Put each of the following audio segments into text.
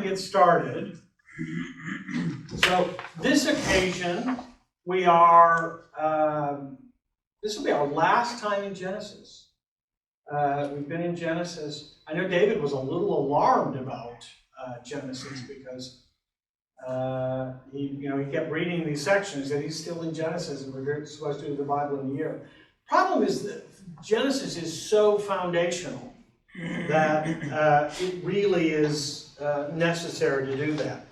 get started. So this occasion, we are, this will be our last time in Genesis. We've been in Genesis. I know David was a little alarmed about Genesis because he kept reading these sections that he's still in Genesis and we're supposed to do the Bible in a year. Problem is that Genesis is so foundational that it really is necessary to do that.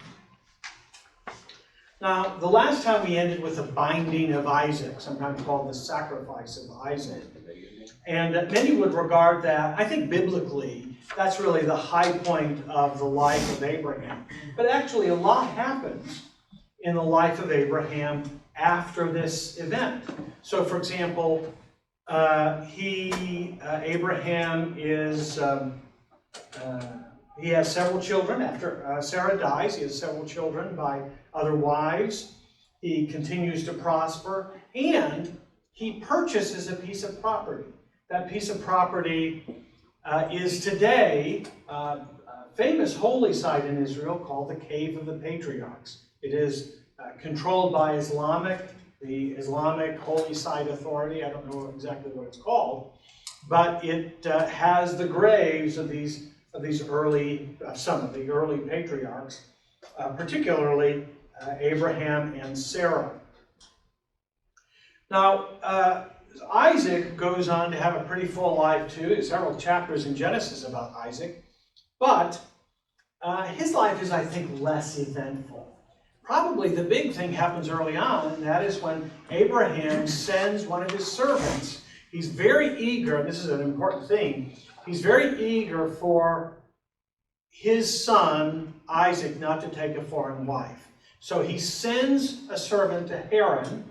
Now, the last time we ended with the binding of Isaac, sometimes called the sacrifice of Isaac. And many would regard that, I think biblically, that's really the high point of the life of Abraham. But actually, a lot happens in the life of Abraham after this event. So, for example, Abraham is, he has several children. After Sarah dies, he has several children by other wives. He continues to prosper, and he purchases a piece of property. That piece of property is today a famous holy site in Israel called the Cave of the Patriarchs. It is controlled by the Islamic Holy Site Authority. I don't know exactly what it's called, but it has the graves of some of the early patriarchs, particularly Abraham and Sarah. Now, Isaac goes on to have a pretty full life too. There's several chapters in Genesis about Isaac, but his life is, I think, less eventful. Probably the big thing happens early on, and that is when Abraham sends one of his servants. He's very eager, and this is an important thing, he's very eager for his son, Isaac, not to take a foreign wife. So he sends a servant to Haran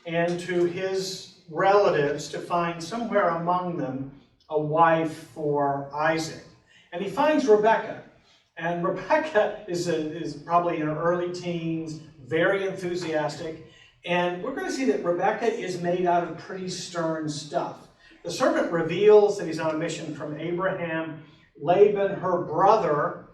and to his relatives to find somewhere among them a wife for Isaac. And he finds Rebekah. And Rebekah is probably in her early teens, very enthusiastic. And we're going to see that Rebekah is made out of pretty stern stuff. The servant reveals that he's on a mission from Abraham. Laban, her brother,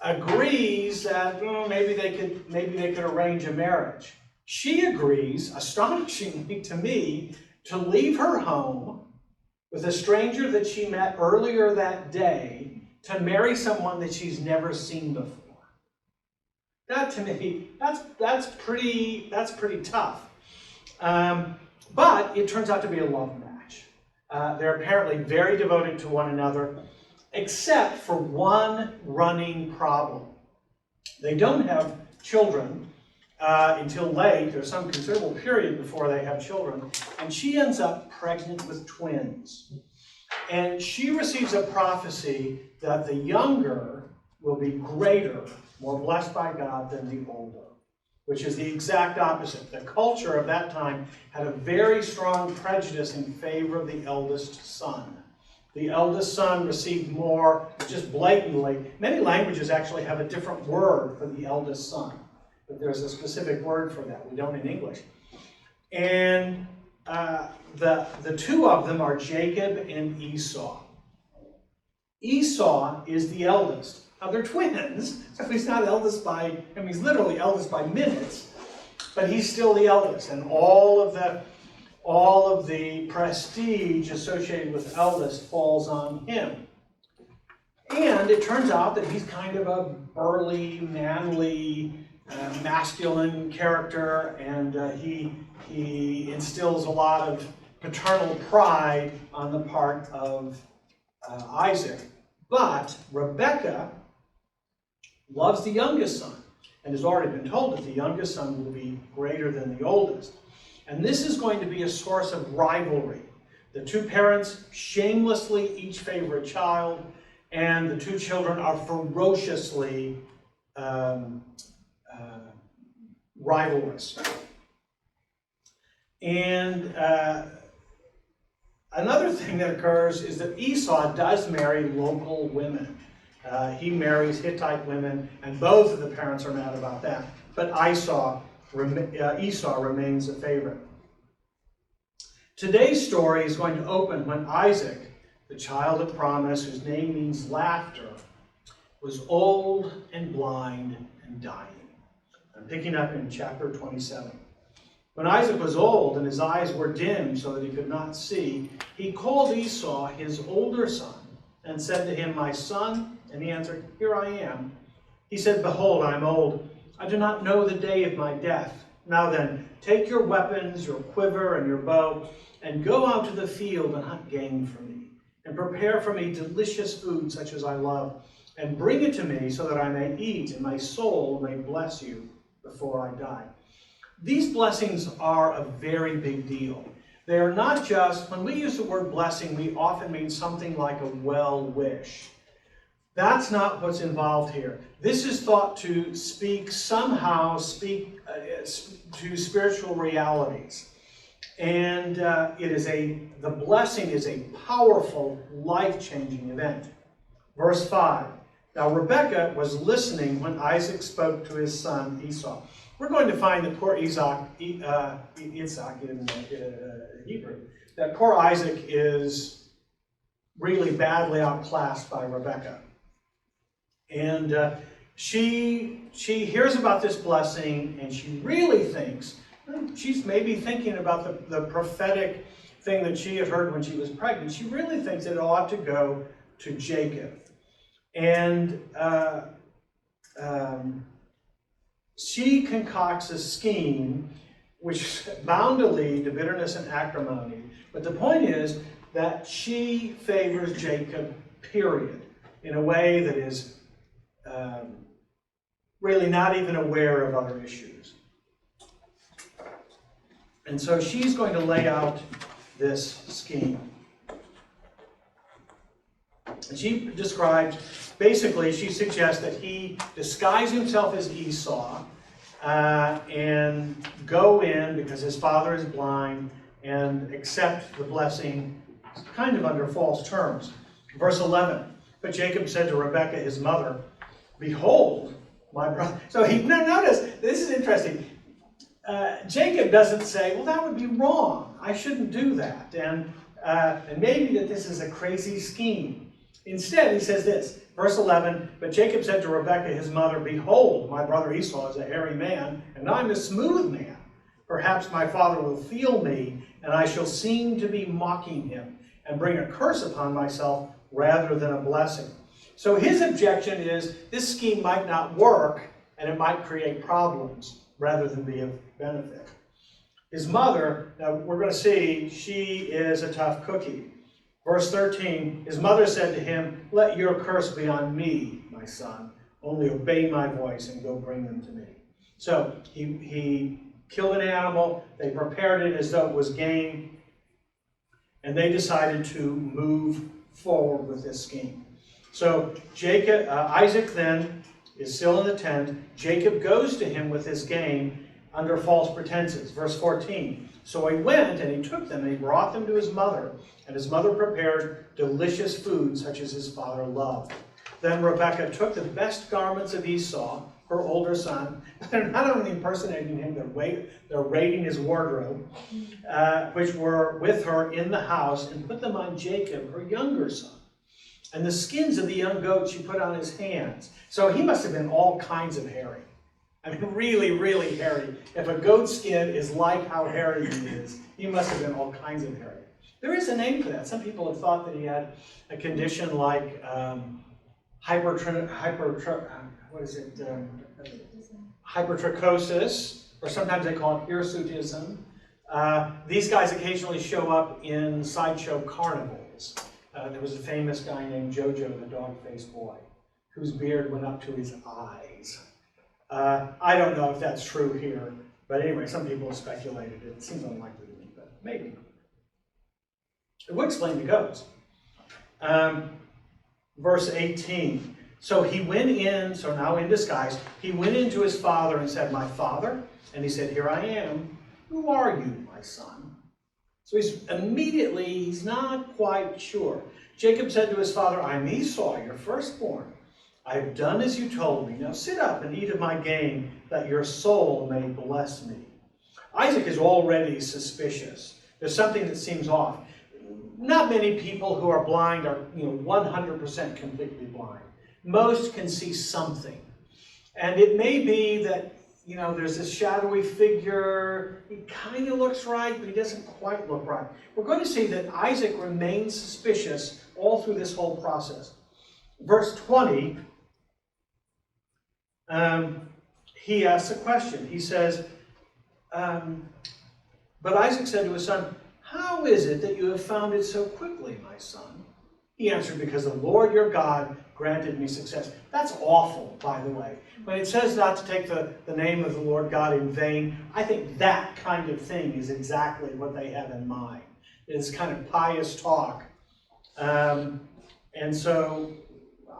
agrees that maybe they could arrange a marriage. She agrees, astonishingly to me, to leave her home with a stranger that she met earlier that day to marry someone that she's never seen before. That, to me, that's pretty tough. But it turns out to be a love match. They're apparently very devoted to one another, except for one running problem. They don't have children until late. There's some considerable period before they have children. And she ends up pregnant with twins. And she receives a prophecy that the younger will be greater, more blessed by God than the older, which is the exact opposite. The culture of that time had a very strong prejudice in favor of the eldest son. The eldest son received more, just blatantly. Many languages actually have a different word for the eldest son, but there's a specific word for that. We don't in English. And the two of them are Jacob and Esau. Esau is the eldest. Now they're twins, so he's not eldest by, he's literally eldest by minutes, but he's still the eldest. And all of the prestige associated with eldest falls on him. And it turns out that he's kind of a burly, manly, masculine character, and he instills a lot of paternal pride on the part of Isaac. But Rebekah loves the youngest son and has already been told that the youngest son will be greater than the oldest. And this is going to be a source of rivalry. The two parents shamelessly each favor a child, and the two children are ferociously rivalrous. And another thing that occurs is that Esau does marry local women. He marries Hittite women, and both of the parents are mad about that. But Esau remains a favorite. Today's story is going to open when Isaac, the child of promise, whose name means laughter, was old and blind and dying. I'm picking up in chapter 27. When Isaac was old and his eyes were dim so that he could not see, he called Esau, his older son, and said to him, "My son?" And he answered, "Here I am." He said, "Behold, I am old. I do not know the day of my death. Now then, take your weapons, your quiver, and your bow, and go out to the field and hunt game for me, and prepare for me delicious food such as I love, and bring it to me so that I may eat, and my soul may bless you before I die." These blessings are a very big deal. They are not just, when we use the word blessing, we often mean something like a well wish. That's not what's involved here. This is thought to somehow speak to spiritual realities. And the blessing is a powerful, life-changing event. Verse 5. Now Rebekah was listening when Isaac spoke to his son Esau. We're going to find that poor Isaac in Hebrew, that poor Isaac is really badly outclassed by Rebekah. And she hears about this blessing, and she really thinks, she's maybe thinking about the prophetic thing that she had heard when she was pregnant. She really thinks it ought to go to Jacob. And she concocts a scheme which is bound to lead to bitterness and acrimony. But the point is that she favors Jacob, period, in a way that is really not even aware of other issues. And so she's going to lay out this scheme. And she describes, basically, she suggests that he disguise himself as Esau and go in, because his father is blind, and accept the blessing kind of under false terms. Verse 11, but Jacob said to Rebekah, his mother, "Behold, my brother." So notice, this is interesting. Jacob doesn't say, "Well, that would be wrong. I shouldn't do that. And maybe that this is a crazy scheme." Instead, he says this, verse 11, but Jacob said to Rebekah, his mother, "Behold, my brother Esau is a hairy man, and I'm a smooth man. Perhaps my father will feel me, and I shall seem to be mocking him, and bring a curse upon myself rather than a blessing." So his objection is, this scheme might not work, and it might create problems, rather than be of benefit. His mother, now we're going to see, she is a tough cookie. Verse 13, his mother said to him, "Let your curse be on me, my son. Only obey my voice and go bring them to me." So he killed an animal. They prepared it as though it was game. And they decided to move forward with this scheme. So Isaac then is still in the tent. Jacob goes to him with his game under false pretenses. Verse 14, so he went and he took them and he brought them to his mother. And his mother prepared delicious food such as his father loved. Then Rebekah took the best garments of Esau, her older son. They're not only impersonating him, they're raiding his wardrobe, which were with her in the house, and put them on Jacob, her younger son. And the skins of the young goat she put on his hands. So he must have been all kinds of hairy. I mean, really, really hairy. If a goat skin is like how hairy he is, he must have been all kinds of hairy. There is a name for that. Some people have thought that he had a condition like hypertrichosis, or sometimes they call it hirsutism. These guys occasionally show up in sideshow carnivals. There was a famous guy named Jojo, the dog-faced boy, whose beard went up to his eyes. I don't know if that's true here, but anyway, some people have speculated. It seems unlikely to me, but maybe. It would explain the goats. Verse 18. So he went in, so now in disguise, he went into his father and said, "My father?" And he said, "Here I am. Who are you, my son?" So he's not quite sure. Jacob said to his father, "I'm Esau, your firstborn. I've done as you told me. Now sit up and eat of my game, that your soul may bless me." Isaac is already suspicious. There's something that seems off. Not many people who are blind are 100% completely blind. most can see something. And it may be that, there's this shadowy figure. He kind of looks right, but he doesn't quite look right. We're going to see that Isaac remains suspicious all through this whole process. Verse 20, he asks a question. He says, but Isaac said to his son, "How is it that you have found it so quickly, my son?" He answered, "Because the Lord your God granted me success." That's awful, by the way. When it says not to take the name of the Lord God in vain, I think that kind of thing is exactly what they have in mind. It's kind of pious talk. And so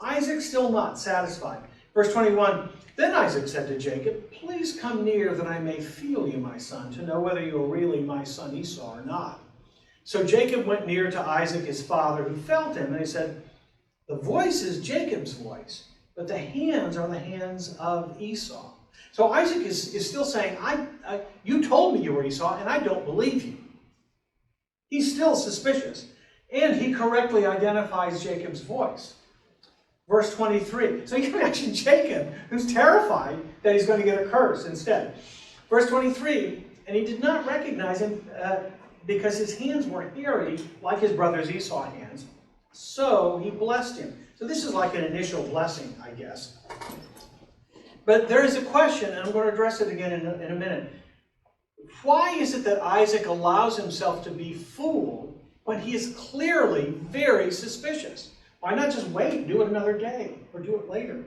Isaac's still not satisfied. Verse 21, then Isaac said to Jacob, "Please come near that I may feel you, my son, to know whether you are really my son Esau or not." So Jacob went near to Isaac his father, who felt him, and he said, "The voice is Jacob's voice, but the hands are the hands of Esau." So Isaac is still saying, you told me you were Esau, and I don't believe you. He's still suspicious. And he correctly identifies Jacob's voice. Verse 23. So you can imagine Jacob, who's terrified that he's going to get a curse instead. Verse 23, and he did not recognize him because his hands were hairy like his brother's Esau hands. So he blessed him. So this is like an initial blessing, I guess. But there is a question, and I'm going to address it again in a minute. Why is it that Isaac allows himself to be fooled when he is clearly very suspicious? Why not just wait, do it another day, or do it later?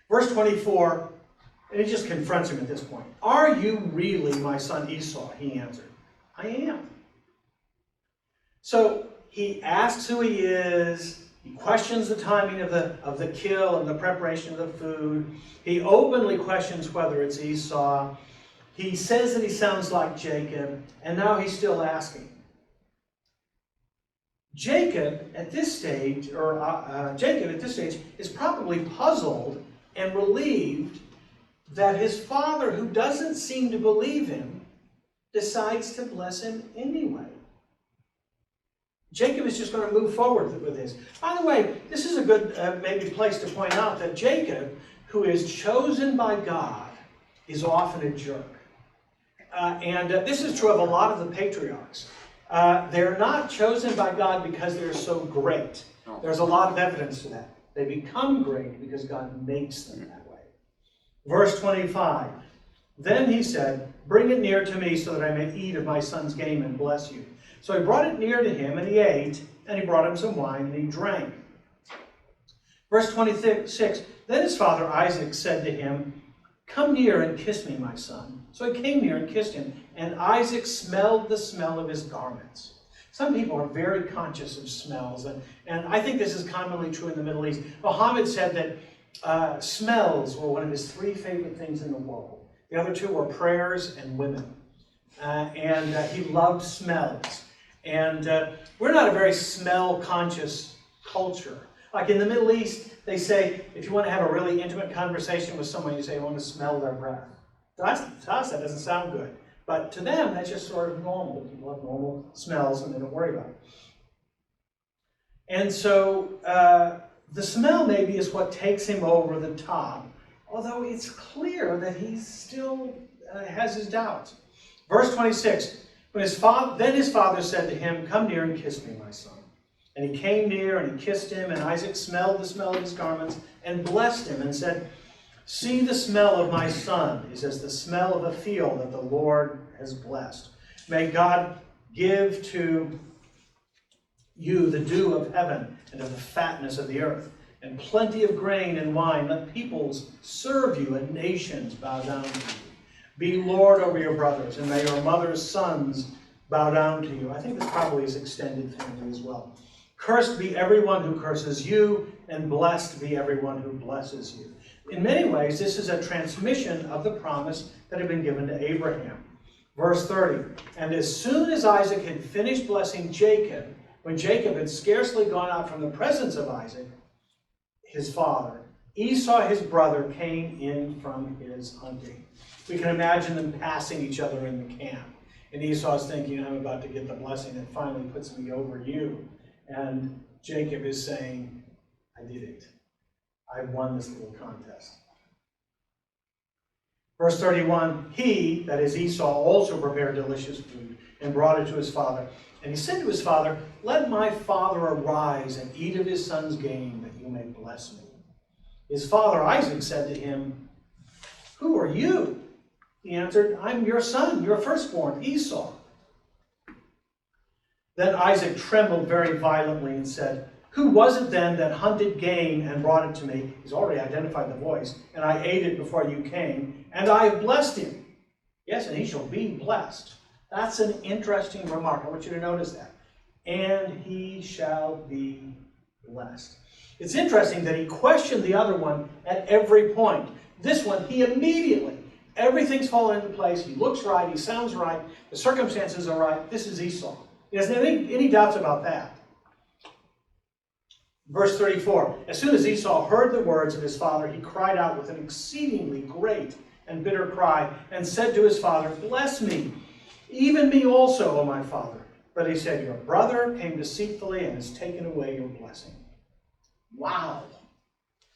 Verse 24, and he just confronts him at this point. "Are you really my son Esau?" He answered. "I am." So he asks who he is. He questions the timing of the kill and the preparation of the food. He openly questions whether it's Esau. He says that he sounds like Jacob, and now he's still asking. Jacob at this stage is probably puzzled and relieved that his father, who doesn't seem to believe him, decides to bless him anyway. Jacob is just going to move forward with this. By the way, this is a good maybe place to point out that Jacob, who is chosen by God, is often a jerk. This is true of a lot of the patriarchs. They're not chosen by God because they're so great. There's a lot of evidence to that. They become great because God makes them that way. Verse 25. Then he said, "Bring it near to me so that I may eat of my son's game and bless you." So he brought it near to him, and he ate, and he brought him some wine, and he drank. Verse 26. Then his father Isaac said to him, "Come near and kiss me, my son." So he came near and kissed him, and Isaac smelled the smell of his garments. Some people are very conscious of smells, and I think this is commonly true in the Middle East. Muhammad said that smells were one of his 3 favorite things in the world. The other 2 were prayers and women. He loved smells. And we're not a very smell-conscious culture. Like in the Middle East, they say, if you want to have a really intimate conversation with someone, you say, "I want to smell their breath." To us, that doesn't sound good. But to them, that's just sort of normal. People have normal smells, and they don't worry about it. And so the smell maybe is what takes him over the top, although it's clear that he still has his doubts. Verse 26, then his father said to him, "Come near and kiss me, my son." And he came near and he kissed him, and Isaac smelled the smell of his garments and blessed him and said, "See the smell of my son is as the smell of a field that the Lord has blessed. May God give to you the dew of heaven and of the fatness of the earth, and plenty of grain and wine. Let peoples serve you and nations bow down to you. Be Lord over your brothers, and may your mother's sons bow down to you." I think this probably is extended family as well. "Cursed be everyone who curses you, and blessed be everyone who blesses you." In many ways, this is a transmission of the promise that had been given to Abraham. Verse 30, and as soon as Isaac had finished blessing Jacob, when Jacob had scarcely gone out from the presence of Isaac, his father, Esau, his brother, came in from his hunting. We can imagine them passing each other in the camp. And Esau's thinking, "I'm about to get the blessing that finally puts me over you." And Jacob is saying, I didn't. I won this little contest. Verse 31, he, that is Esau, also prepared delicious food and brought it to his father. And he said to his father, let my father arise and eat of his son's game, that you may bless me. His father Isaac said to him, who are you? He answered, I'm your son, your firstborn, Esau. Then Isaac trembled very violently and said, who was it then that hunted game and brought it to me? He's already identified the voice. And I ate it before you came, and I have blessed him. Yes, and he shall be blessed. That's an interesting remark. I want you to notice that. And he shall be blessed. It's interesting that he questioned the other one at every point. This one, he immediately, everything's fallen into place. He looks right. He sounds right. The circumstances are right. This is Esau. He doesn't have any doubts about that. Verse 34, as soon as Esau heard the words of his father, he cried out with an exceedingly great and bitter cry, and said to his father, bless me, even me also, O my father. But he said, your brother came deceitfully and has taken away your blessing. Wow.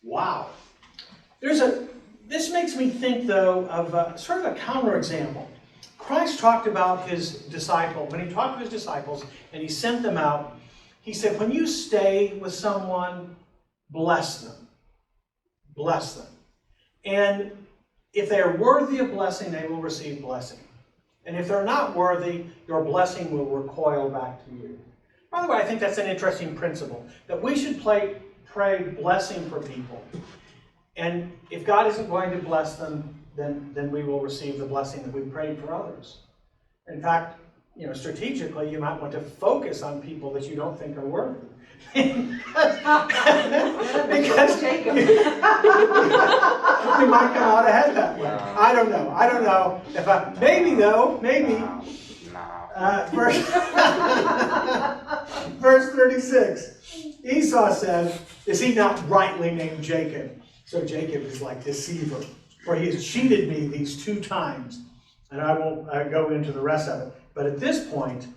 Wow. This makes me think, though, of sort of a counterexample. Christ talked about his disciples. When he talked to his disciples and he sent them out, he said, when you stay with someone, bless them. Bless them. And if they are worthy of blessing, they will receive blessing. And if they're not worthy, your blessing will recoil back to you. By the way, I think that's an interesting principle, that we should pray blessing for people. And if God isn't going to bless them, then we will receive the blessing that we prayed for others. In fact, strategically, you might want to focus on people that you don't think are worthy. because you might come out ahead that way. I don't know. Maybe. Verse 36. Esau said, is he not rightly named Jacob? So Jacob is like deceiver, for he has cheated me these 2 times. And I won't go into the rest of it. But at this point,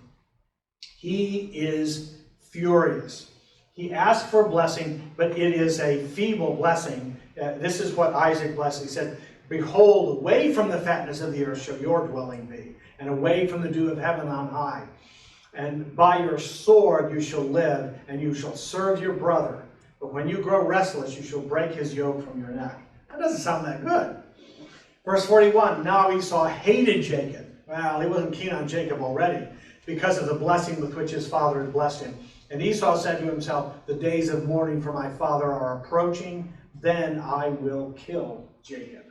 he is furious. He asked for a blessing, but it is a feeble blessing. This is what Isaac blessed. He said, behold, away from the fatness of the earth shall your dwelling be, and away from the dew of heaven on high. And by your sword you shall live, and you shall serve your brother. But when you grow restless, you shall break his yoke from your neck. That doesn't sound that good. Verse 41, now Esau hated Jacob. Well, he wasn't keen on Jacob already, because of the blessing with which his father had blessed him. And Esau said to himself, the days of mourning for my father are approaching, then I will kill Jacob.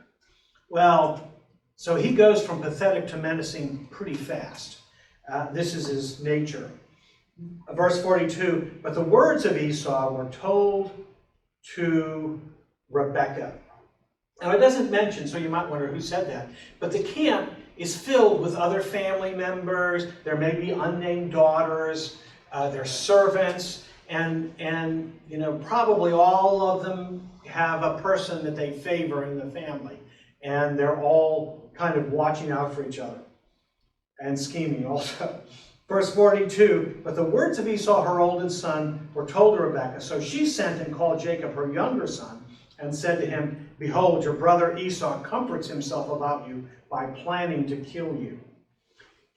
Well, so he goes from pathetic to menacing pretty fast. This is his nature. Verse 42, but the words of Esau were told to Rebekah. Now it doesn't mention, so you might wonder who said that, but the camp is filled with other family members. There may be unnamed daughters, their servants, and probably all of them have a person that they favor in the family, and they're all kind of watching out for each other and scheming also. Verse 42, but the words of Esau, her oldest son, were told to Rebekah. So she sent and called Jacob, her younger son, and said to him, behold, your brother Esau comforts himself about you by planning to kill you.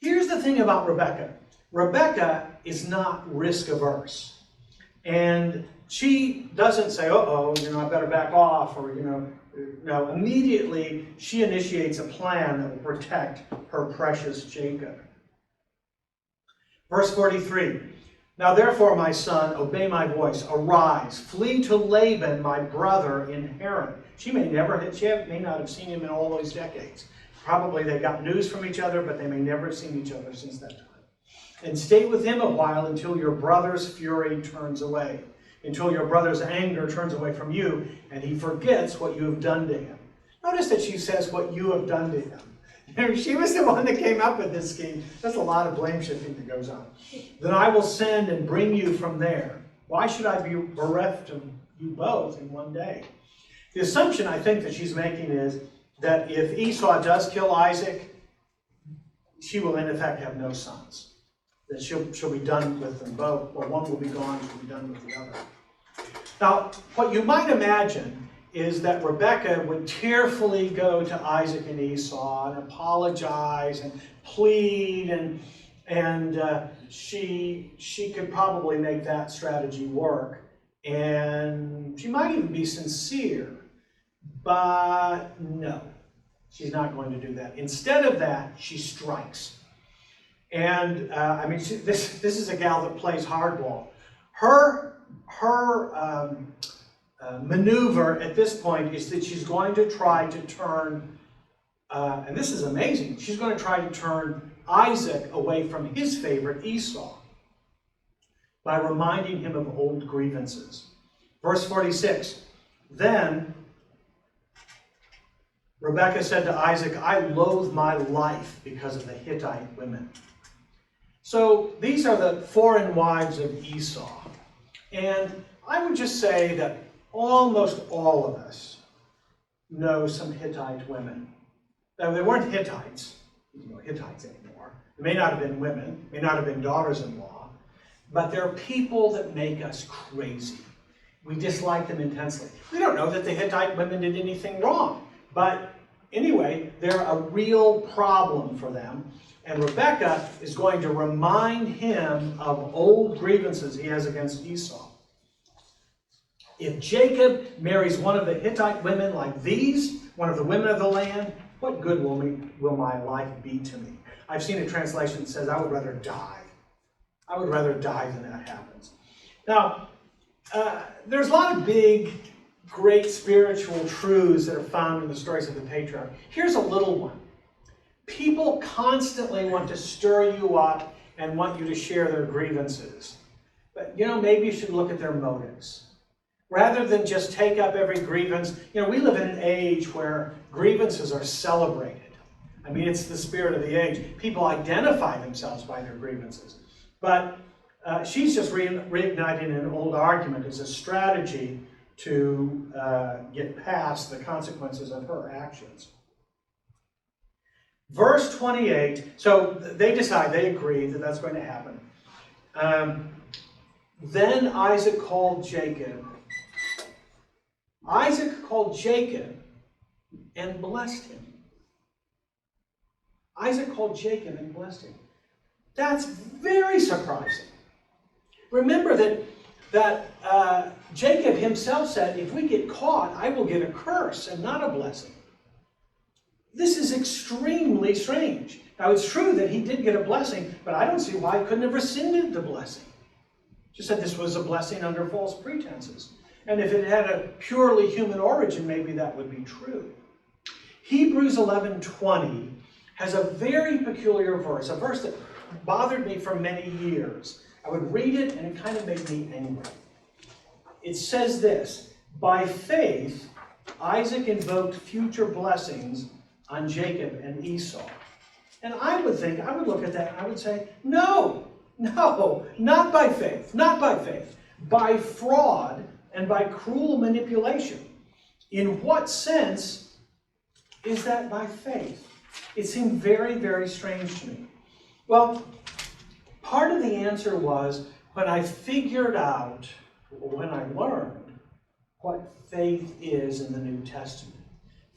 Here's the thing about Rebekah. Rebekah is not risk averse. And she doesn't say, I better back off, or, no, immediately she initiates a plan that will protect her precious Jacob. Verse 43, now therefore, my son, obey my voice, arise, flee to Laban, my brother in Haran. She may not have seen him in all those decades. Probably they got news from each other, but they may never have seen each other since that time. And stay with him a while until your brother's fury turns away, until your brother's anger turns away from you, and he forgets what you have done to him. Notice that she says what you have done to him. She was the one that came up with this scheme. There's a lot of blame shifting that goes on. Then I will send and bring you from there. Why should I be bereft of you both in one day? The assumption I think that she's making is that if Esau does kill Isaac, she will in effect have no sons. That she'll be done with them both, or one will be gone, she'll be done with the other. Now, what you might imagine is that Rebekah would tearfully go to Isaac and Esau and apologize and plead, and she could probably make that strategy work. And she might even be sincere, but no, she's not going to do that. Instead of that, she strikes. And this is a gal that plays hardball. Her maneuver at this point is that she's going to try to turn, and this is amazing, she's going to try to turn Isaac away from his favorite Esau by reminding him of old grievances. Verse 46, then Rebekah said to Isaac, I loathe my life because of the Hittite women. So these are the foreign wives of Esau. And I would just say that almost all of us know some Hittite women. Now, they weren't Hittites. There's no Hittites anymore. They may not have been women, may not have been daughters-in-law, but they're people that make us crazy. We dislike them intensely. We don't know that the Hittite women did anything wrong, but anyway, they're a real problem for them. And Rebekah is going to remind him of old grievances he has against Esau. If Jacob marries one of the Hittite women like these, one of the women of the land, what good will my life be to me? I've seen a translation that says, I would rather die. I would rather die than that happens. Now, there's a lot of big, great spiritual truths that are found in the stories of the patriarch. Here's a little one. People constantly want to stir you up and want you to share their grievances. But, maybe you should look at their motives. Rather than just take up every grievance, we live in an age where grievances are celebrated. I mean, it's the spirit of the age. People identify themselves by their grievances. But she's just reigniting an old argument as a strategy to get past the consequences of her actions. Verse 28, so they decide, they agree that that's going to happen. Then Isaac called Jacob. Isaac called Jacob and blessed him. Isaac called Jacob and blessed him. That's very surprising. Remember that Jacob himself said, if we get caught, I will get a curse and not a blessing. This is extremely strange. Now, it's true that he did get a blessing, but I don't see why he couldn't have rescinded the blessing. Just said this was a blessing under false pretenses. And if it had a purely human origin, maybe that would be true. Hebrews 11:20 has a very peculiar verse, a verse that bothered me for many years. I would read it and it kind of made me angry. It says this, by faith, Isaac invoked future blessings on Jacob and Esau. And I would look at that and I would say, no, not by faith, not by faith. By fraud and by cruel manipulation. In what sense is that by faith? It seemed very, very strange to me. Well, part of the answer was when I figured out, or when I learned what faith is in the New Testament.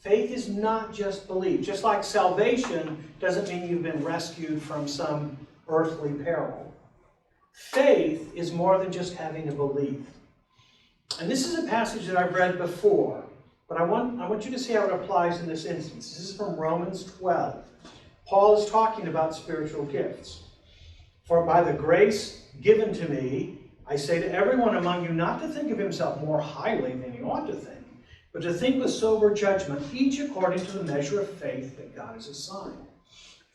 Faith is not just belief. Just like salvation doesn't mean you've been rescued from some earthly peril. Faith is more than just having a belief. And this is a passage that I've read before, but I want you to see how it applies in this instance. This is from Romans 12. Paul is talking about spiritual gifts. For by the grace given to me, I say to everyone among you not to think of himself more highly than he ought to think, but to think with sober judgment, each according to the measure of faith that God has assigned.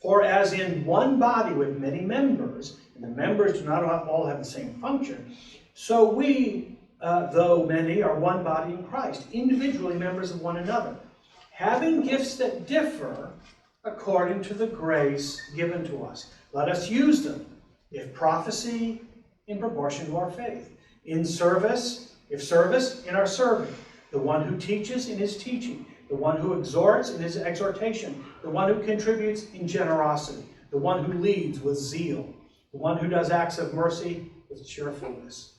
For as in one body with many members, and the members do not all have the same function, so we, though many, are one body in Christ, individually members of one another, having gifts that differ according to the grace given to us. Let us use them. If prophecy, in proportion to our faith. In service, if service, in our serving. The one who teaches in his teaching. The one who exhorts in his exhortation. The one who contributes in generosity. The one who leads with zeal. The one who does acts of mercy with cheerfulness.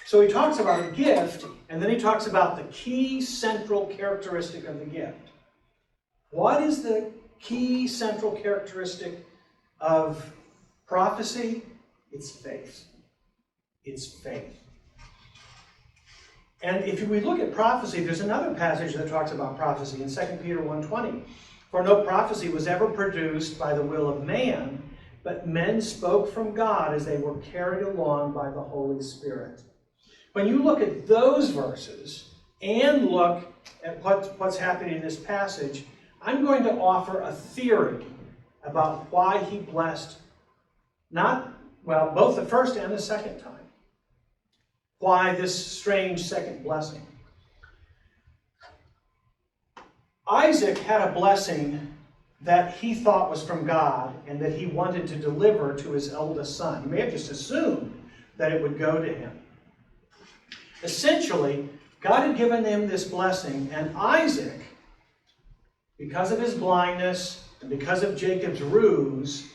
So he talks about a gift, and then he talks about the key central characteristic of the gift. What is the key central characteristic of prophecy? It's faith. It's faith. And if we look at prophecy, there's another passage that talks about prophecy in 2 Peter 1:20. For no prophecy was ever produced by the will of man, but men spoke from God as they were carried along by the Holy Spirit. When you look at those verses and look at what's happening in this passage, I'm going to offer a theory about why he blessed both the first and the second time. Why this strange second blessing. Isaac had a blessing that he thought was from God and that he wanted to deliver to his eldest son. He may have just assumed that it would go to him. Essentially, God had given him this blessing, and Isaac, because of his blindness and because of Jacob's ruse,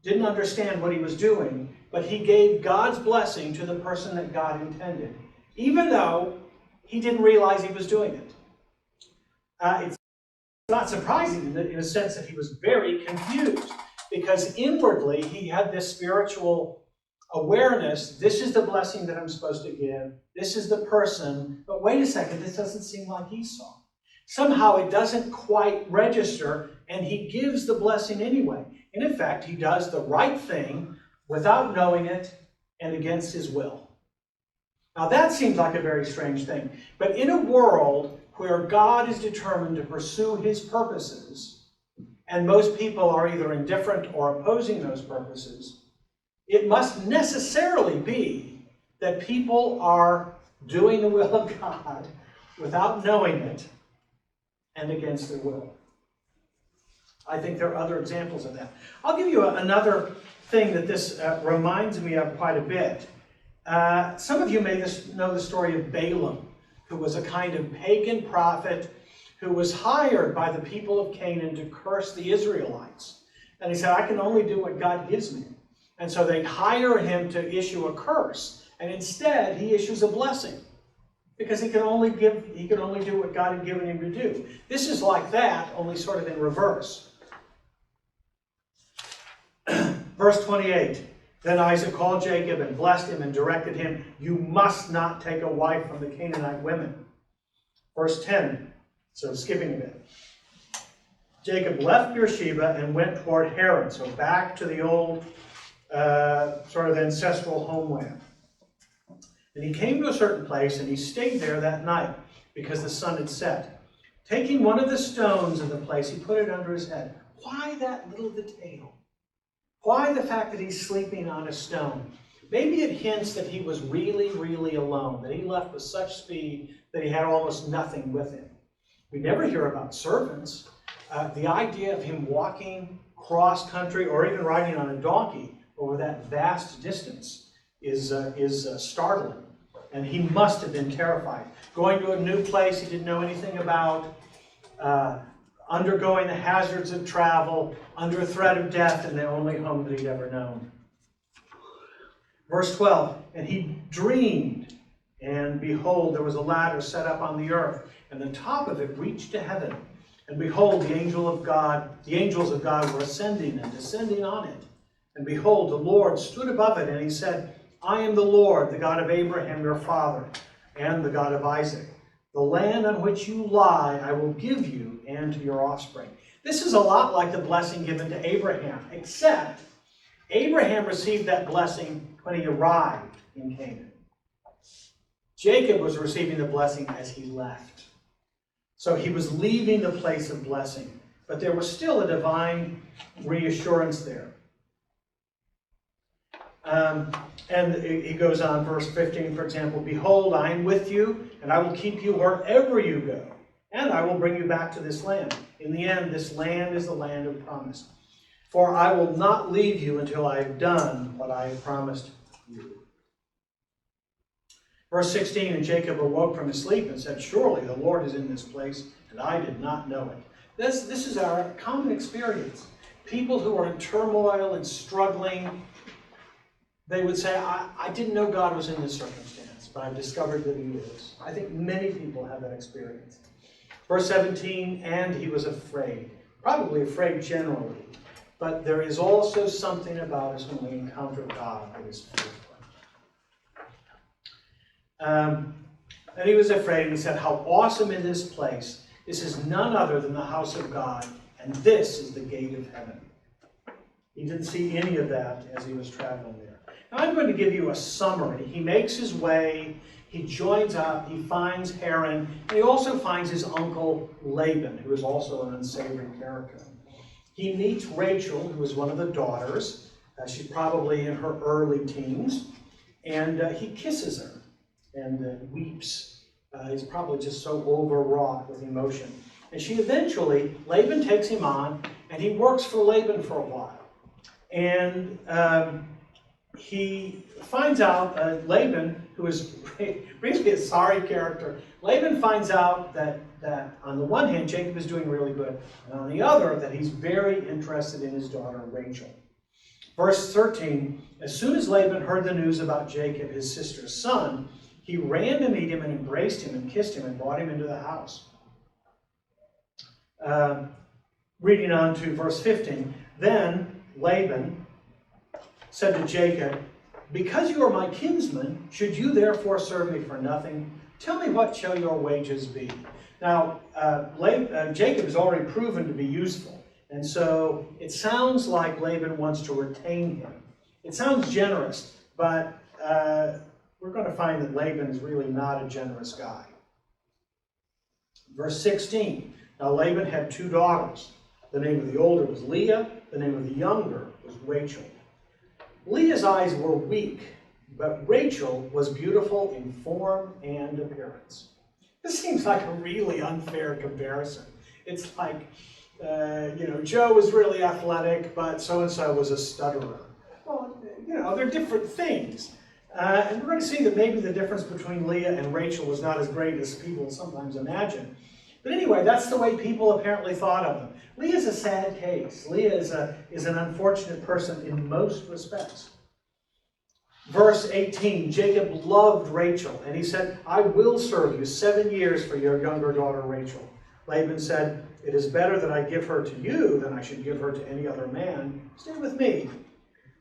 didn't understand what he was doing, but he gave God's blessing to the person that God intended, even though he didn't realize he was doing it. It's not surprising in a sense that he was very confused, because inwardly he had this spiritual awareness. This is the blessing that I'm supposed to give. This is the person. But wait a second, this doesn't seem like Esau. Somehow it doesn't quite register, and he gives the blessing anyway. And in fact, he does the right thing without knowing it and against his will. Now that seems like a very strange thing. But in a world where God is determined to pursue his purposes, and most people are either indifferent or opposing those purposes, it must necessarily be that people are doing the will of God without knowing it and against their will. I think there are other examples of that. I'll give you another thing that this reminds me of quite a bit. Some of you may know the story of Balaam, who was a kind of pagan prophet who was hired by the people of Canaan to curse the Israelites. And he said, I can only do what God gives me. And so they hire him to issue a curse. And instead, he issues a blessing, because he can only do what God had given him to do. This is like that, only sort of in reverse. Verse 28, then Isaac called Jacob and blessed him and directed him, you must not take a wife from the Canaanite women. Verse 10, so skipping a bit. Jacob left Beersheba and went toward Haran, so back to the old sort of ancestral homeland. And he came to a certain place, and he stayed there that night, because the sun had set. Taking one of the stones of the place, he put it under his head. Why that little detail? Why the fact that he's sleeping on a stone? Maybe it hints that he was really, really alone, that he left with such speed that he had almost nothing with him. We never hear about servants. The idea of him walking cross-country or even riding on a donkey over that vast distance is startling. And he must have been terrified. Going to a new place he didn't know anything about, undergoing the hazards of travel, under threat of death in the only home that he'd ever known. Verse 12, and he dreamed, and behold, there was a ladder set up on the earth, and the top of it reached to heaven. And behold, the angels of God were ascending and descending on it. And behold, the Lord stood above it, and he said, I am the Lord, the God of Abraham your father, and the God of Isaac. The land on which you lie I will give you and to your offspring. This is a lot like the blessing given to Abraham, except Abraham received that blessing when he arrived in Canaan. Jacob was receiving the blessing as he left. So he was leaving the place of blessing, but there was still a divine reassurance there. And he goes on, verse 15, for example, behold, I am with you, and I will keep you wherever you go, and I will bring you back to this land. In the end, this land is the land of promise. For I will not leave you until I have done what I have promised you. Verse 16, and Jacob awoke from his sleep and said, surely the Lord is in this place, and I did not know it. This is our common experience. People who are in turmoil and struggling, they would say, I didn't know God was in this circumstance, but I've discovered that he is. I think many people have that experience. Verse 17, and he was afraid. Probably afraid generally, but there is also something about us when we encounter God that is fearful. And he was afraid, and he said, how awesome in this place. This is none other than the house of God, and this is the gate of heaven. He didn't see any of that as he was traveling there. Now I'm going to give you a summary. He makes his way, he joins up, he finds Haran, and he also finds his uncle Laban, who is also an unsavory character. He meets Rachel, who is one of the daughters. She's probably in her early teens, and he kisses her and weeps. He's probably just so overwrought with emotion. And she eventually, Laban takes him on, and he works for Laban for a while. And he finds out, Laban, who is really a sorry character, Laban finds out that on the one hand, Jacob is doing really good, and on the other, that he's very interested in his daughter Rachel. Verse 13, as soon as Laban heard the news about Jacob, his sister's son, he ran to meet him and embraced him and kissed him and brought him into the house. Reading on to verse 15, then Laban said to Jacob, because you are my kinsman, should you therefore serve me for nothing? Tell me, what shall your wages be? Now, Jacob is already proven to be useful, and so it sounds like Laban wants to retain him. It sounds generous, but we're going to find that Laban is really not a generous guy. Verse 16, now Laban had 2 daughters. The name of the older was Leah, the name of the younger was Rachel. Leah's eyes were weak, but Rachel was beautiful in form and appearance. This seems like a really unfair comparison. It's like, Joe was really athletic, but so-and-so was a stutterer. Well, they're different things. And we're going to see that maybe the difference between Leah and Rachel was not as great as people sometimes imagine. But anyway, that's the way people apparently thought of them. Leah's a sad case. Leah is an unfortunate person in most respects. Verse 18, Jacob loved Rachel, and he said, I will serve you 7 years for your younger daughter Rachel. Laban said, it is better that I give her to you than I should give her to any other man. Stay with me.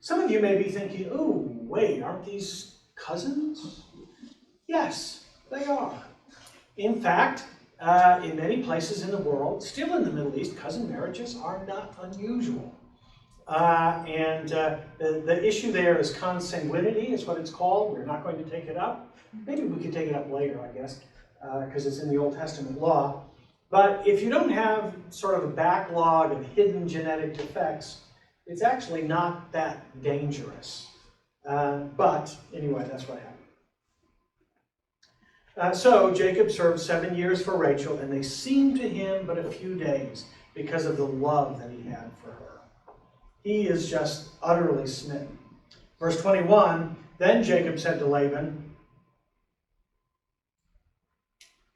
Some of you may be thinking, oh, wait, aren't these cousins? Yes, they are. In fact, in many places in the world, still in the Middle East, cousin marriages are not unusual. The issue there is consanguinity, is what it's called. We're not going to take it up. Maybe we could take it up later, I guess, because it's in the Old Testament law. But if you don't have sort of a backlog of hidden genetic defects, it's actually not that dangerous. But anyway, that's what happened. So Jacob served 7 years for Rachel, and they seemed to him but a few days because of the love that he had for her. He is just utterly smitten. Verse 21, then Jacob said to Laban,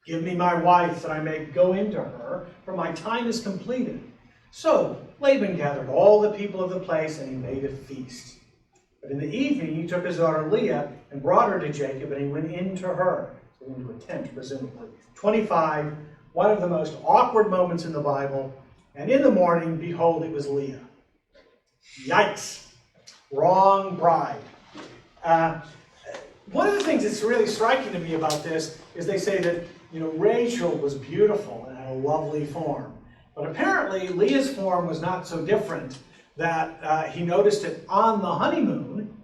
give me my wife that I may go into her, for my time is completed. So Laban gathered all the people of the place, and he made a feast. But in the evening he took his daughter Leah and brought her to Jacob, and he went into her, so into a tent presumably. 25, one of the most awkward moments in the Bible. And in the morning, behold, it was Leah. Yikes. Wrong bride. One of the things that's really striking to me about this is they say that Rachel was beautiful and had a lovely form. But apparently Leah's form was not so different that he noticed it on the honeymoon.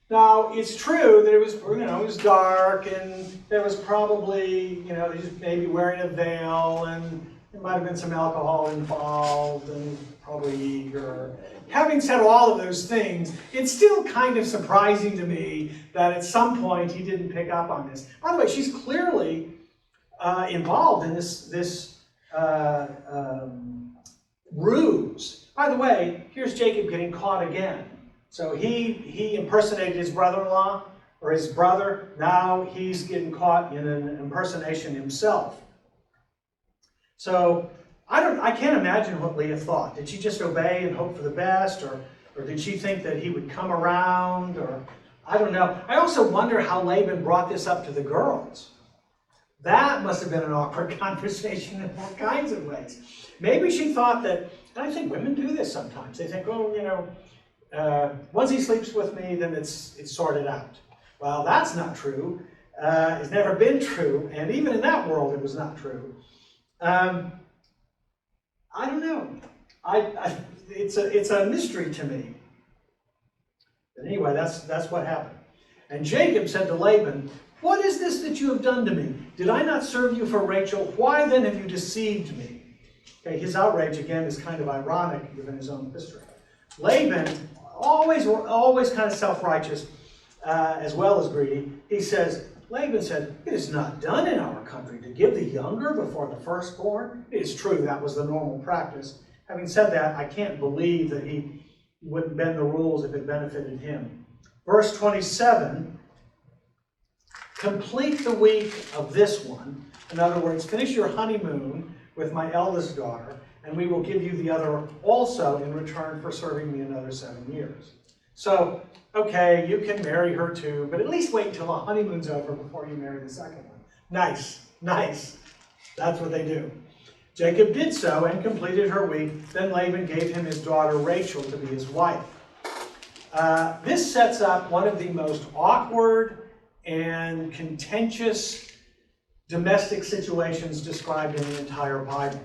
Now, it's true that it was dark, and there was probably, he's maybe wearing a veil, and there might have been some alcohol involved, and probably eager. Having said all of those things, it's still kind of surprising to me that at some point he didn't pick up on this. By the way, she's clearly involved in this ruse. By the way, here's Jacob getting caught again. So he impersonated his brother-in-law or his brother. Now he's getting caught in an impersonation himself. So I can't imagine what Leah thought. Did she just obey and hope for the best, or Or did she think that he would come around? Or I don't know. I also wonder how Laban brought this up to the girls. That must have been an awkward conversation in all kinds of ways. Maybe she thought that, and I think women do this sometimes. They think, oh, you know, once he sleeps with me, then it's sorted out. Well, that's not true. It's never been true, and even in that world, it was not true. I don't know. It's a mystery to me. But anyway, that's what happened. And Jacob said to Laban, "What is this that you have done to me? Did I not serve you for Rachel? Why then have you deceived me?" Okay, his outrage again is kind of ironic given his own history. Laban, always kind of self-righteous, as well as greedy. Laban said, "It is not done in our country to give the younger before the firstborn." It is true that was the normal practice. Having said that, I can't believe that he wouldn't bend the rules if it benefited him. Verse 27, complete the week of this one. In other words, finish your honeymoon with my eldest daughter, and we will give you the other also in return for serving me another 7 years. So, okay, you can marry her too, but at least wait until the honeymoon's over before you marry the second one. Nice, nice. That's what they do. Jacob did so and completed her week. Then Laban gave him his daughter Rachel to be his wife. This sets up one of the most awkward and contentious domestic situations described in the entire Bible.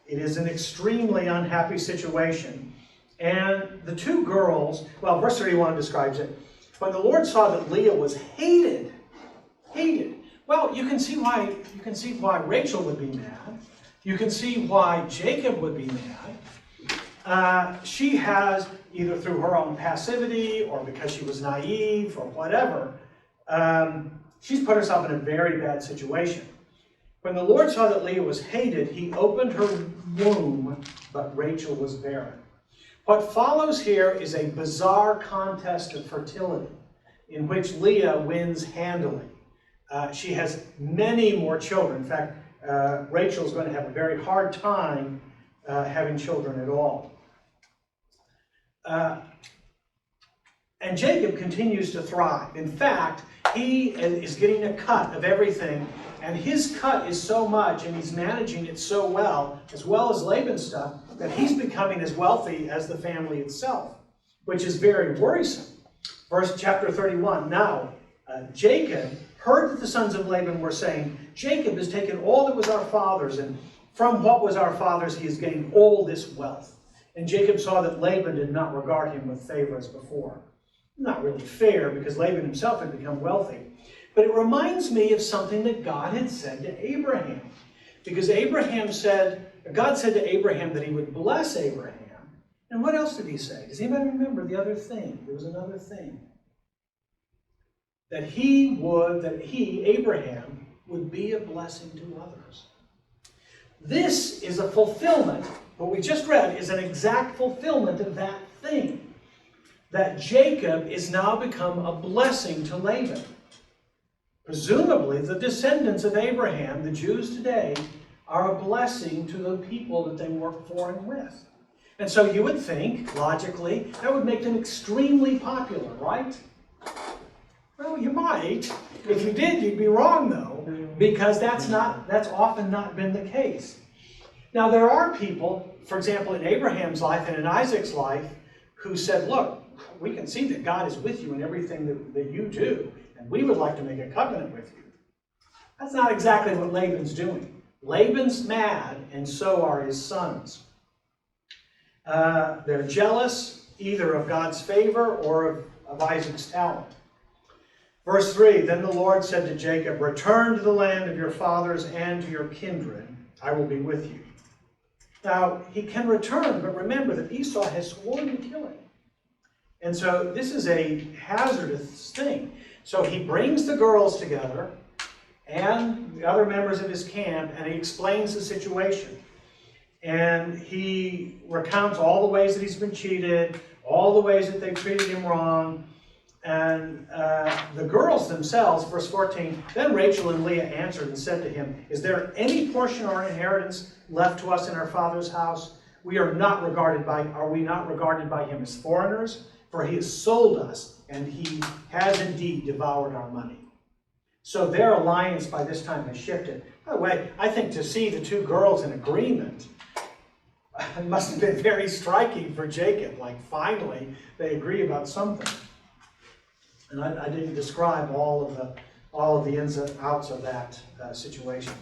It is an extremely unhappy situation. And the two girls, well, verse 31 describes it. When the Lord saw that Leah was hated. Well, you can see why Rachel would be mad. You can see why Jacob would be mad. She has, either through her own passivity or because she was naive or whatever, she's put herself in a very bad situation. When the Lord saw that Leah was hated, he opened her womb, but Rachel was barren. What follows here is a bizarre contest of fertility in which Leah wins handily. She has many more children. In fact, Rachel is going to have a very hard time having children at all. And Jacob continues to thrive. In fact, he is getting a cut of everything, and his cut is so much, and he's managing it so well as Laban's stuff, that he's becoming as wealthy as the family itself, which is very worrisome. Chapter 31, now Jacob heard that the sons of Laban were saying, "Jacob has taken all that was our father's, and from what was our father's he has gained all this wealth." And Jacob saw that Laban did not regard him with favor as before. Not really fair, because Laban himself had become wealthy. But it reminds me of something that God had said to Abraham. Because God said to Abraham that he would bless Abraham. And what else did he say? Does anybody remember the other thing? There was another thing. That Abraham, would be a blessing to others. This is a fulfillment. What we just read is an exact fulfillment of that thing. That Jacob is now become a blessing to Laban. Presumably, the descendants of Abraham, the Jews today, are a blessing to the people that they work for and with. And so you would think, logically, that would make them extremely popular, right? Well, you might. If you did, you'd be wrong, though, because that's often not been the case. Now, there are people, for example, in Abraham's life and in Isaac's life, who said, "Look, we can see that God is with you in everything that you do, and we would like to make a covenant with you." That's not exactly what Laban's doing. Laban's mad, and so are his sons. They're jealous either of God's favor or of Isaac's talent. Verse 3, then the Lord said to Jacob, "Return to the land of your fathers and to your kindred. I will be with you." Now, he can return, but remember that Esau has sworn to kill him. And so this is a hazardous thing. So he brings the girls together and the other members of his camp, and he explains the situation. And he recounts all the ways that he's been cheated, all the ways that they treated him wrong. And the girls themselves, verse 14, then Rachel and Leah answered and said to him, "Is there any portion or inheritance left to us in our father's house? are we not regarded by him as foreigners? For he has sold us, and he has indeed devoured our money. So their alliance by this time has shifted. By the way, I think to see the two girls in agreement must have been very striking for Jacob. Like, finally, they agree about something. And I didn't describe all of the ins and outs of that situation.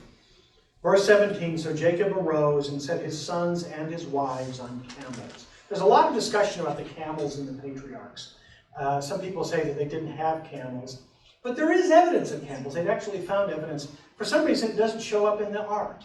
Verse 17, so Jacob arose and set his sons and his wives on camels. There's a lot of discussion about the camels in the patriarchs. Some people say that they didn't have camels, but there is evidence of camels. They've actually found evidence. For some reason, it doesn't show up in the ark,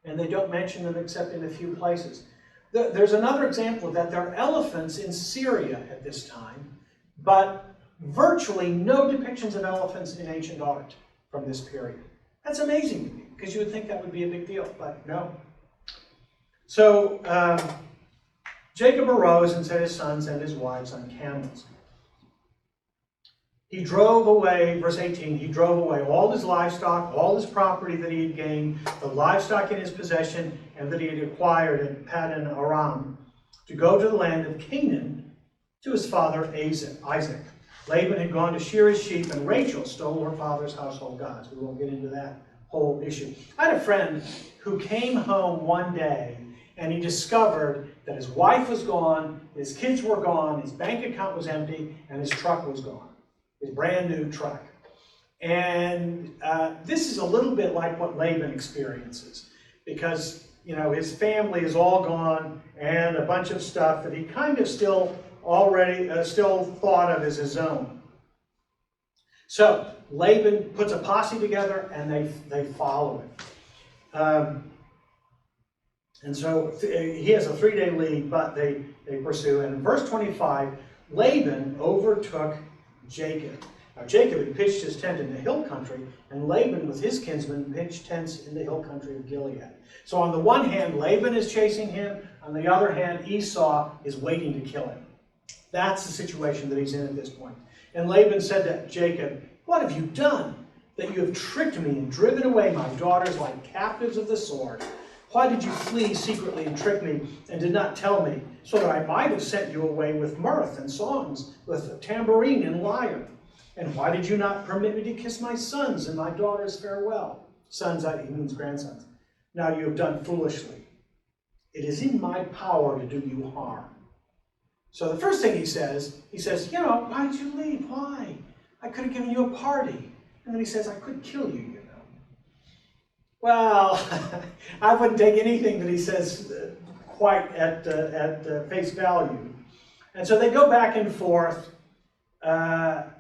and they don't mention them except in a few places. There's another example of that. There are elephants in Syria at this time, but virtually no depictions of elephants in ancient art from this period. That's amazing to me, because you would think that would be a big deal, but no. So Jacob arose and set his sons and his wives on camels. He drove away, verse 18, he drove away all his livestock, all his property that he had gained, the livestock in his possession, and that he had acquired at Paddan Aram, to go to the land of Canaan to his father Isaac. Laban had gone to shear his sheep, and Rachel stole her father's household gods. We won't get into that whole issue. I had a friend who came home one day, and he discovered that his wife was gone, his kids were gone, his bank account was empty, and his truck was gone. His brand new truck. And this is a little bit like what Laban experiences, because his family is all gone, and a bunch of stuff that he kind of still thought of as his own. So Laban puts a posse together, and they follow it. And so he has a 3-day lead, but they pursue. And in verse 25, Laban overtook Jacob. Now Jacob had pitched his tent in the hill country, and Laban with his kinsmen pitched tents in the hill country of Gilead. So on the one hand, Laban is chasing him. On the other hand, Esau is waiting to kill him. That's the situation that he's in at this point. And Laban said to Jacob, "What have you done, that you have tricked me and driven away my daughters like captives of the sword? Why did you flee secretly and trick me and did not tell me, so that I might have sent you away with mirth and songs, with tambourine and lyre? And why did you not permit me to kiss my sons and my daughters farewell?" Sons, he means grandsons. "Now you have done foolishly. It is in my power to do you harm." So the first thing he says, "Why did you leave? Why? I could have given you a party." And then he says, "I could kill you, Well, I wouldn't take anything that he says quite at face value. And so they go back and forth. But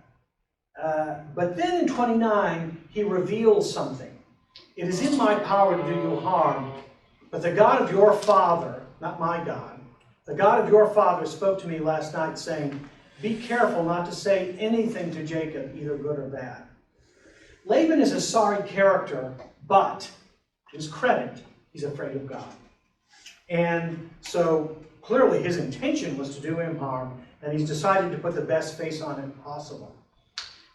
then in 29, he reveals something. "It is in my power to do you harm, but the God of your father," not my God, "the God of your father spoke to me last night, saying, 'Be careful not to say anything to Jacob, either good or bad.'" Laban is a sorry character, but to his credit, he's afraid of God. And so clearly his intention was to do him harm, and he's decided to put the best face on it possible.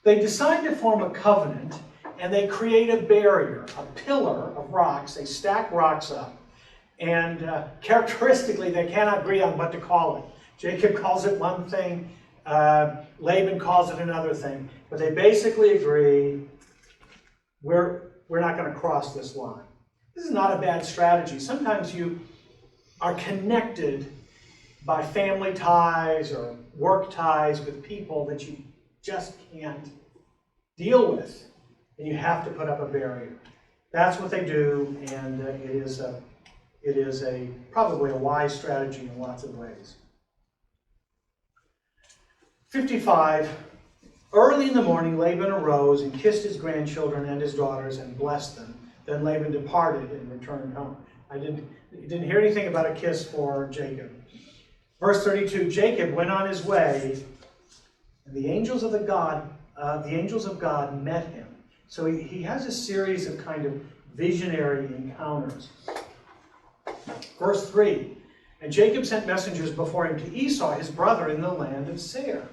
They decide to form a covenant, and they create a barrier, a pillar of rocks. They stack rocks up, and characteristically they cannot agree on what to call it. Jacob calls it one thing, Laban calls it another thing, but they basically agree, we're not going to cross this line. This is not a bad strategy. Sometimes you are connected by family ties or work ties with people that you just can't deal with, and you have to put up a barrier. That's what they do, and it is probably a wise strategy in lots of ways. 55. Early in the morning, Laban arose and kissed his grandchildren and his daughters and blessed them. Then Laban departed and returned home. I didn't hear anything about a kiss for Jacob. Verse 32, Jacob went on his way, and the angels of God met him. So he has a series of kind of visionary encounters. Verse 3, and Jacob sent messengers before him to Esau, his brother, in the land of Seir,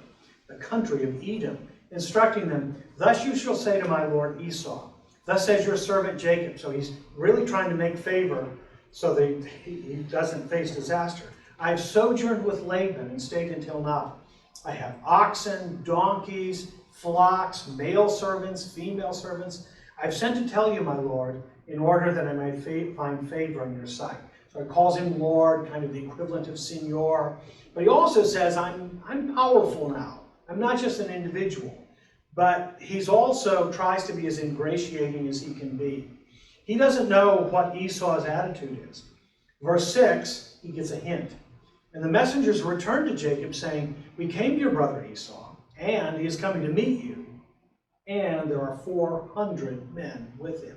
the country of Edom, instructing them, "Thus you shall say to my lord Esau, thus says your servant Jacob." So he's really trying to make favor so that he doesn't face disaster. I have sojourned with Laban and stayed until now. I have oxen, donkeys, flocks, male servants, female servants. I've sent to tell you, my Lord, in order that I might find favor in your sight. So it calls him Lord, kind of the equivalent of Signor. But he also says, I'm powerful now. I'm not just an individual. But he's also tries to be as ingratiating as he can be. He doesn't know what Esau's attitude is. Verse 6, he gets a hint. And the messengers returned to Jacob, saying, we came to your brother Esau, and he is coming to meet you, and there are 400 men with him.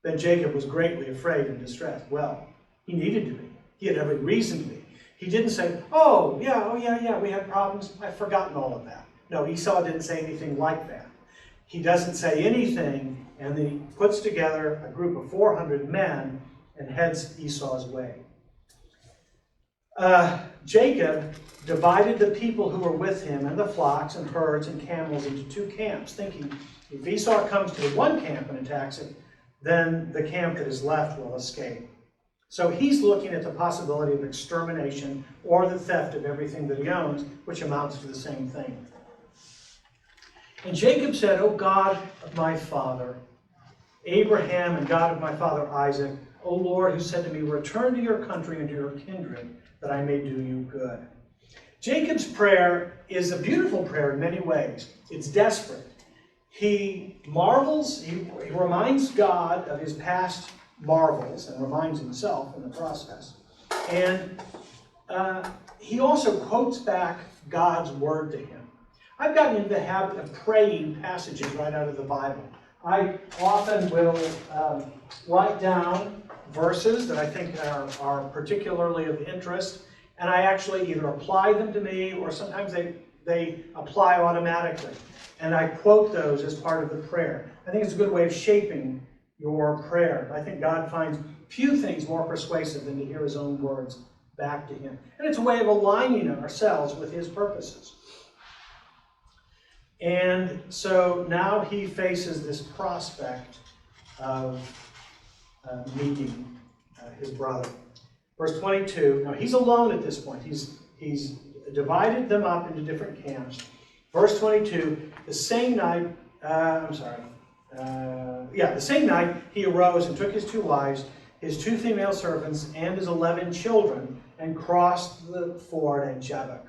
Then Jacob was greatly afraid and distressed. Well, he needed to be. He had every reason to be. He didn't say, oh yeah, we had problems. I've forgotten all of that. No, Esau didn't say anything like that. He doesn't say anything, and then he puts together a group of 400 men and heads Esau's way. Jacob divided the people who were with him and the flocks and herds and camels into 2 camps, thinking if Esau comes to one camp and attacks it, then the camp that is left will escape. So he's looking at the possibility of extermination or the theft of everything that he owns, which amounts to the same thing. And Jacob said, O God of my father, Abraham, and God of my father Isaac, O Lord, who said to me, return to your country and to your kindred, that I may do you good. Jacob's prayer is a beautiful prayer in many ways. It's desperate. He marvels, he reminds God of his past marvels and reminds himself in the process. And he also quotes back God's word to him. I've gotten into the habit of praying passages right out of the Bible. I often will write down verses that I think are particularly of interest, and I actually either apply them to me or sometimes they apply automatically. And I quote those as part of the prayer. I think it's a good way of shaping your prayer. I think God finds few things more persuasive than to hear his own words back to him. And it's a way of aligning ourselves with his purposes. And so now he faces this prospect of meeting his brother. Verse 22, now he's alone at this point. He's divided them up into different camps. Verse 22, the same night he arose and took his 2 wives, his 2 female servants, and his 11 children, and crossed the ford at Jabbok.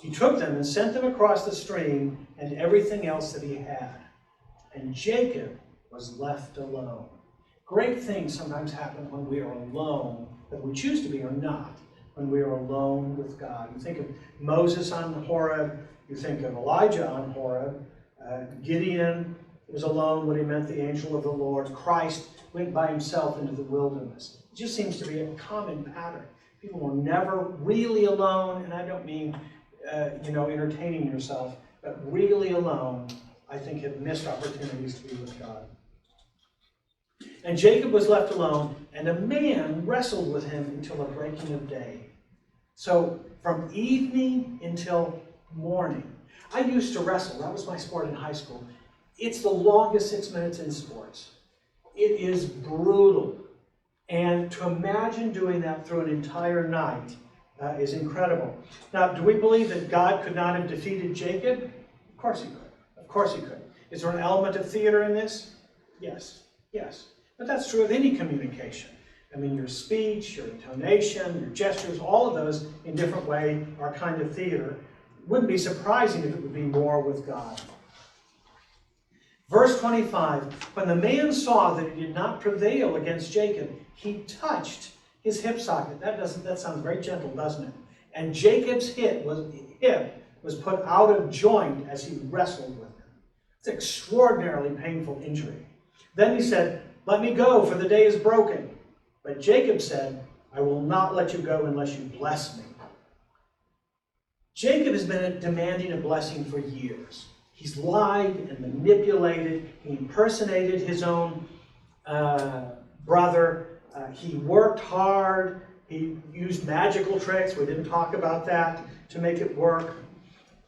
He took them and sent them across the stream and everything else that he had. And Jacob was left alone. Great things sometimes happen when we are alone, whether we choose to be or not, when we are alone with God. You think of Moses on Horeb, you think of Elijah on Horeb, Gideon was alone when he met the angel of the Lord. Christ went by himself into the wilderness. It just seems to be a common pattern. People were never really alone, and I don't mean entertaining yourself, but really alone, I think have missed opportunities to be with God. And Jacob was left alone, and a man wrestled with him until the breaking of day. So from evening until morning. I used to wrestle. That was my sport in high school. It's the longest 6 minutes in sports. It is brutal. And to imagine doing that through an entire night is incredible. Now, do we believe that God could not have defeated Jacob? Of course he could. Of course he could. Is there an element of theater in this? Yes. Yes. But that's true of any communication. I mean, your speech, your intonation, your gestures, all of those in different ways are kind of theater. Wouldn't be surprising if it would be more with God. Verse 25, when the man saw that he did not prevail against Jacob, he touched his hip socket. That sounds very gentle, doesn't it? And Jacob's hip was put out of joint as he wrestled with him. It's an extraordinarily painful injury. Then he said, let me go, for the day is broken. But Jacob said, I will not let you go unless you bless me. Jacob has been demanding a blessing for years. He's lied and manipulated. He impersonated his own brother. He worked hard. He used magical tricks. We didn't talk about that to make it work.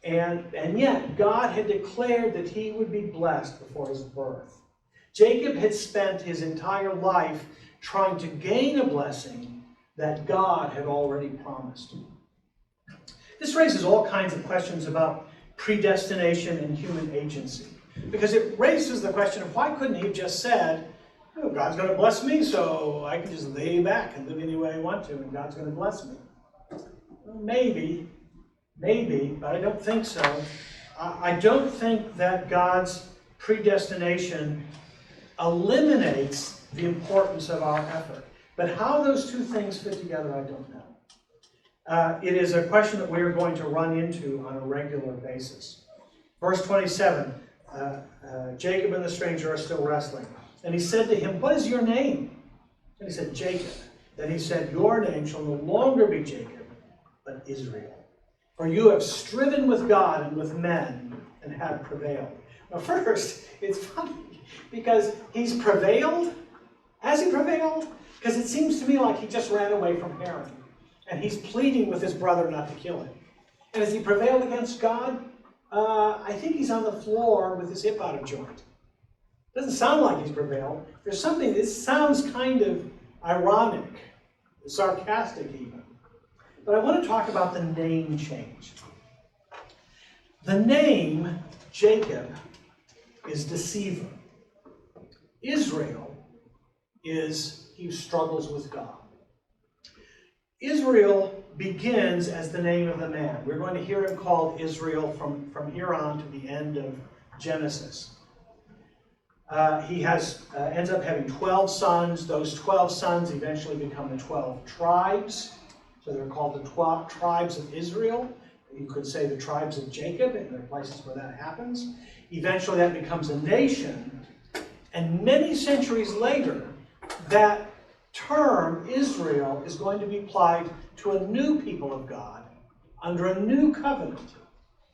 And yet, God had declared that he would be blessed before his birth. Jacob had spent his entire life trying to gain a blessing that God had already promised. This raises all kinds of questions about predestination and human agency, because it raises the question of why couldn't he have just said, oh, God's going to bless me, so I can just lay back and live any way I want to, and God's going to bless me. Well, maybe, but I don't think so. I don't think that God's predestination eliminates the importance of our effort. But how those two things fit together, I don't know. It is a question that we are going to run into on a regular basis. Verse 27, Jacob and the stranger are still wrestling. And he said to him, what is your name? And he said, Jacob. Then he said, your name shall no longer be Jacob, but Israel. For you have striven with God and with men and have prevailed. Now first, it's funny, because he's prevailed. Has he prevailed? Because it seems to me like he just ran away from Haran. And he's pleading with his brother not to kill him. And has he prevailed against God? I think he's on the floor with his hip out of joint. Doesn't sound like he's prevailed. There's something, this sounds kind of ironic, sarcastic even. But I want to talk about the name change. The name Jacob is deceiver. Israel is he who struggles with God. Israel begins as the name of the man. We're going to hear him called Israel from here on to the end of Genesis. He ends up having 12 sons. Those 12 sons eventually become the 12 tribes. So they're called the 12 tribes of Israel. You could say the tribes of Jacob, and there are places where that happens. Eventually that becomes a nation. And many centuries later, that term, Israel, is going to be applied to a new people of God under a new covenant.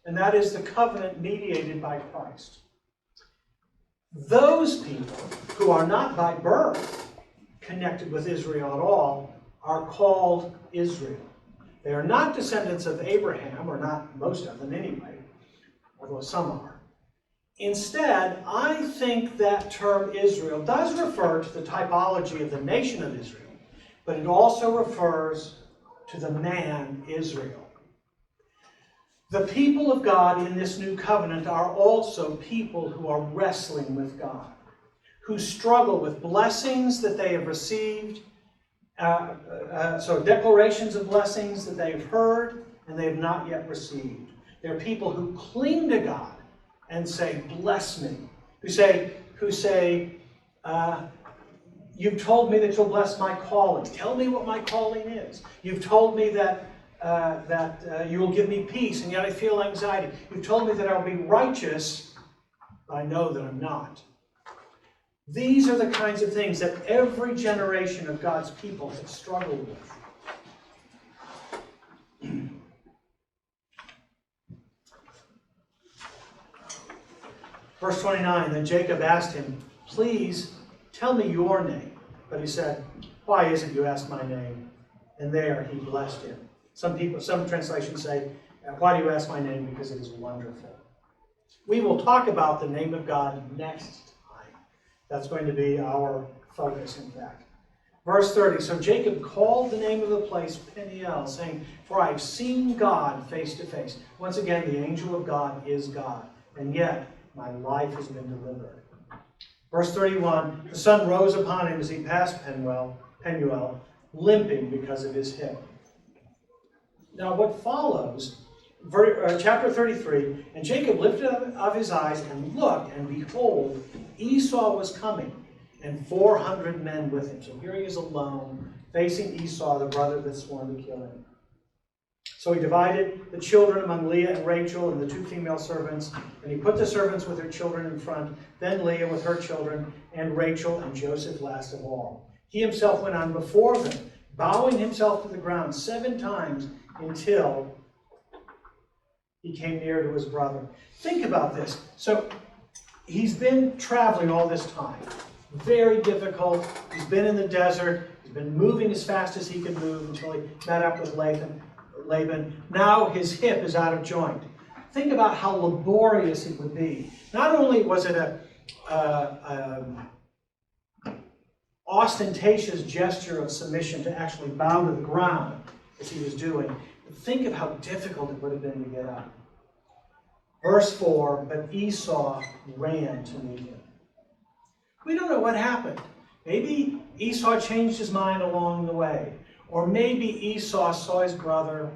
And that is the covenant mediated by Christ. Those people who are not by birth connected with Israel at all are called Israel. They are not descendants of Abraham, or not most of them anyway, although some are. Instead, I think that term Israel does refer to the typology of the nation of Israel, but it also refers to the man Israel. The people of God in this new covenant are also people who are wrestling with God, who struggle with blessings that they have received, so declarations of blessings that they've heard and they have not yet received. They're people who cling to God and say, bless me. Who say, you've told me that you'll bless my calling. Tell me what my calling is. You've told me that you will give me peace, and yet I feel anxiety. You've told me that I'll be righteous, but I know that I'm not. These are the kinds of things that every generation of God's people has struggled with. Verse 29, then Jacob asked him, please tell me your name. But he said, why is it you ask my name? And there he blessed him. Some translations say, why do you ask my name? Because it is wonderful. We will talk about the name of God next time. That's going to be our focus, in fact. Verse 30, so Jacob called the name of the place Peniel, saying, for I have seen God face to face. Once again, the angel of God is God, and yet my life has been delivered. Verse 31, the sun rose upon him as he passed Peniel, limping because of his hip. Now what follows, chapter 33, and Jacob lifted up his eyes and looked, and behold, Esau was coming, and 400 men with him. So here he is alone, facing Esau, the brother that sworn to kill him. So he divided the children among Leah and Rachel and the 2 female servants, and he put the servants with their children in front, then Leah with her children, and Rachel and Joseph last of all. He himself went on before them, bowing himself to the ground 7 times until he came near to his brother. Think about this. So he's been traveling all this time. Very difficult. He's been in the desert. He's been moving as fast as he could move until he met up with Laban. Now his hip is out of joint. Think about how laborious it would be. Not only was it ostentatious gesture of submission to actually bow to the ground as he was doing. Think of how difficult it would have been to get up. Verse 4, but Esau ran to meet him. We don't know what happened. Maybe Esau changed his mind along the way. Or maybe Esau saw his brother,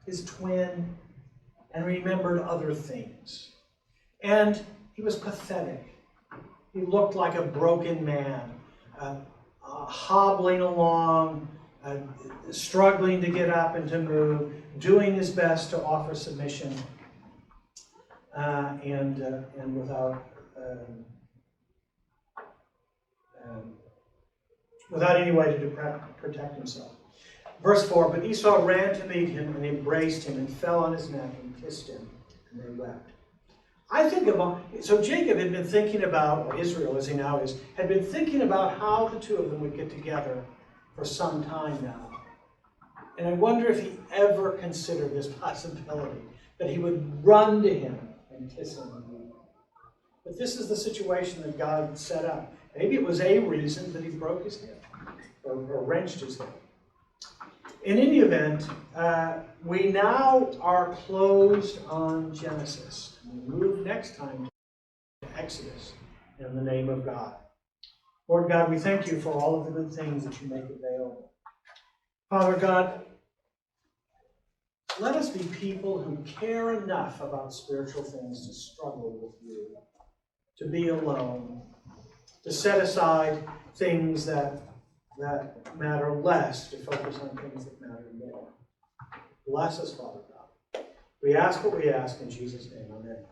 his twin, and remembered other things. And he was pathetic. He looked like a broken man, hobbling along, struggling to get up and to move, doing his best to offer submission, and without any way to protect himself. Verse 4, but Esau ran to meet him and embraced him and fell on his neck and kissed him, and they wept. So Jacob had been thinking about, or Israel as he now is, had been thinking about how the two of them would get together for some time now. And I wonder if he ever considered this possibility, that he would run to him and kiss him. But this is the situation that God set up. Maybe it was a reason that he broke his hip, or wrenched his hip. In any event, we now are closed on Genesis. We move next time to Exodus in the name of God. Lord God, we thank you for all of the good things that you make available. Father God, let us be people who care enough about spiritual things to struggle with you, to be alone, to set aside things that matter less, to focus on things that matter more. Bless us, Father God. We ask what we ask in Jesus' name. Amen.